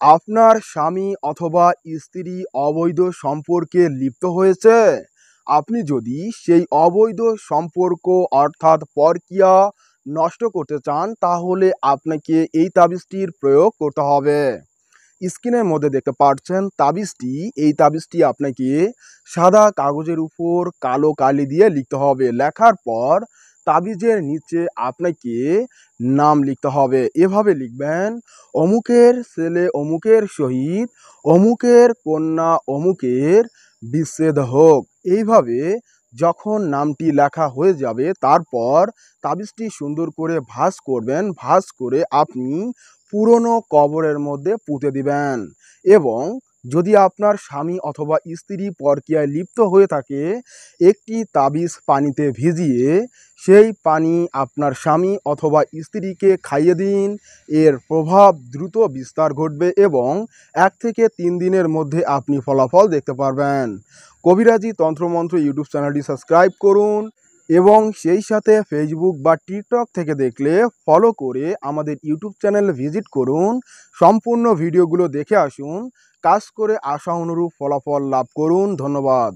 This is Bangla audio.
আপনার স্বামী অথবা স্ত্রী অবৈধ সম্পর্কে লিপ্ত হয়েছে। আপনি যদি সেই অবৈধ সম্পর্ক অর্থাৎ পরকীয়া নষ্ট করতে চান, তাহলে আপনাকে এই তাবিজটির প্রয়োগ করতে হবে। স্ক্রিনের মধ্যে দেখতে পাচ্ছেন তাবিজটি। এই তাবিজটি আপনাকে সাদা কাগজের উপর কালো কালি দিয়ে লিখতে হবে। লেখার পর তাবিজের নিচে আপনাকে নাম লিখতে হবে। এভাবে লিখবেন, অমুকের ছেলে অমুকের সহিত অমুকের কন্যা অমুকের বিচ্ছেদ হোক। এইভাবে যখন নামটি লেখা হয়ে যাবে, তারপর তাবিজটি সুন্দর করে ভাঁজ করবেন। ভাঁজ করে আপনি পুরনো কবরের মধ্যে পুঁতে দিবেন। এবং যদি আপনার স্বামী অথবা স্ত্রী পরকীয়ায় লিপ্ত হয়ে থাকে, একটি তাবিজ পানিতে ভিজিয়ে সেই পানি আপনার স্বামী অথবা স্ত্রীকে খাইয়ে দিন। এর প্রভাব দ্রুত বিস্তার ঘটবে এবং 1 থেকে 3 দিনের মধ্যে আপনি ফলাফল দেখতে পারবেন। কবিরাজি তন্ত্রমন্ত্র ইউটিউব চ্যানেলটি সাবস্ক্রাইব করুন এবং সেই সাথে ফেসবুক বা টিকটক থেকে দেখলে ফলো করে আমাদের ইউটিউব চ্যানেল ভিজিট করুন। সম্পূর্ণ ভিডিওগুলো দেখে আসুন। কাজ করে আশা অনুরূপ ফলাফল লাভ করুন। ধন্যবাদ।